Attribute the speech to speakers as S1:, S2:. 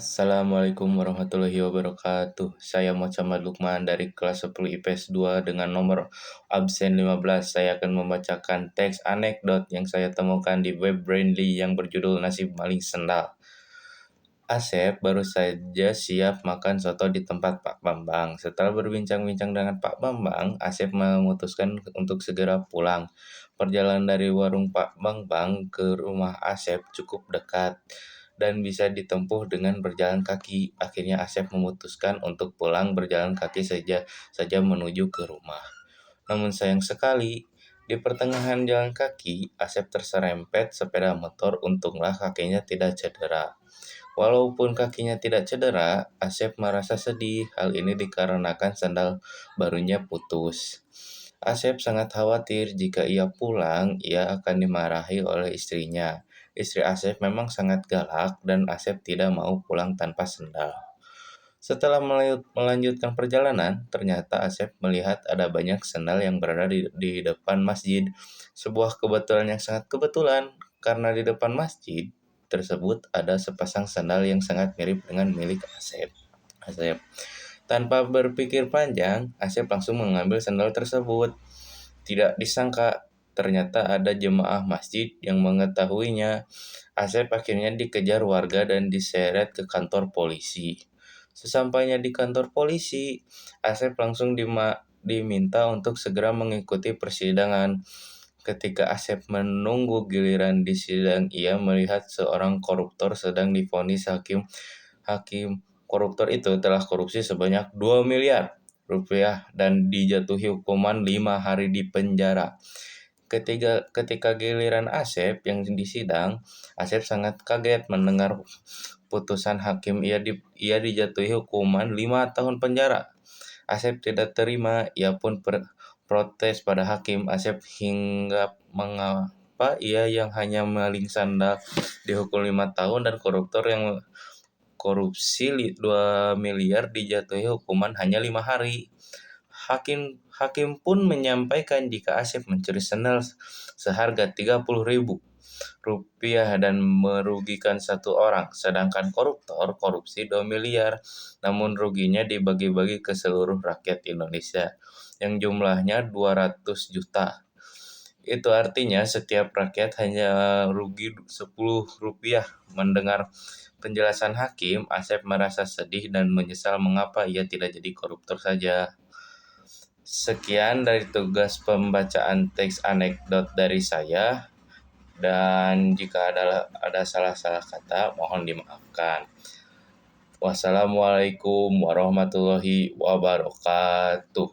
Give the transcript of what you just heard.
S1: Assalamualaikum warahmatullahi wabarakatuh. Saya Muhammad Lukman dari kelas 10 IPS 2 dengan nomor absen 15. Saya akan membacakan teks anekdot yang saya temukan di web Brainly yang berjudul Nasib Maling Sendal. Asep baru saja siap makan soto di tempat Pak Bambang. Setelah berbincang-bincang dengan Pak Bambang, Asep memutuskan untuk segera pulang. Perjalanan dari warung Pak Bambang ke rumah Asep cukup dekat dan bisa ditempuh dengan berjalan kaki. Akhirnya Asep memutuskan untuk pulang berjalan kaki saja menuju ke rumah. Namun sayang sekali, di pertengahan jalan kaki, Asep terserempet sepeda motor. Untunglah kakinya tidak cedera. Walaupun kakinya tidak cedera, Asep merasa sedih. Hal ini dikarenakan sandal barunya putus. Asep sangat khawatir jika ia pulang, ia akan dimarahi oleh istrinya. Istri Asep memang sangat galak dan Asep tidak mau pulang tanpa sendal. Setelah melanjutkan perjalanan, ternyata Asep melihat ada banyak sendal yang berada di depan masjid. Sebuah kebetulan yang sangat kebetulan, karena di depan masjid tersebut ada sepasang sandal yang sangat mirip dengan milik Asep. Asep. Tanpa berpikir panjang, Asep langsung mengambil sandal tersebut. Tidak disangka, ternyata ada jemaah masjid yang mengetahuinya. Asep akhirnya dikejar warga dan diseret ke kantor polisi. Sesampainya di kantor polisi, Asep langsung diminta untuk segera mengikuti persidangan. Ketika Asep menunggu giliran di sidang, ia melihat seorang koruptor sedang divonis hakim. Hakim koruptor itu telah korupsi sebanyak 2 miliar rupiah dan dijatuhi hukuman 5 hari di penjara. Ketika giliran Asep yang disidang, Asep sangat kaget mendengar putusan hakim. Ia dijatuhi hukuman 5 tahun penjara. Asep tidak terima, ia pun protes pada hakim. Asep hingga mengapa ia yang hanya maling sandal dihukum 5 tahun dan koruptor yang korupsi 2 miliar dijatuhi hukuman hanya 5 hari. Hakim pun menyampaikan jika Asep mencuri sandal seharga 30.000 rupiah dan merugikan satu orang, sedangkan koruptor korupsi 2 miliar, namun ruginya dibagi-bagi ke seluruh rakyat Indonesia yang jumlahnya 200 juta. Itu artinya setiap rakyat hanya rugi 10 rupiah. Mendengar penjelasan hakim, Asep merasa sedih dan menyesal mengapa ia tidak jadi koruptor saja. Sekian dari tugas pembacaan teks anekdot dari saya. Dan jika ada salah-salah kata, mohon dimaafkan. Wassalamualaikum warahmatullahi wabarakatuh.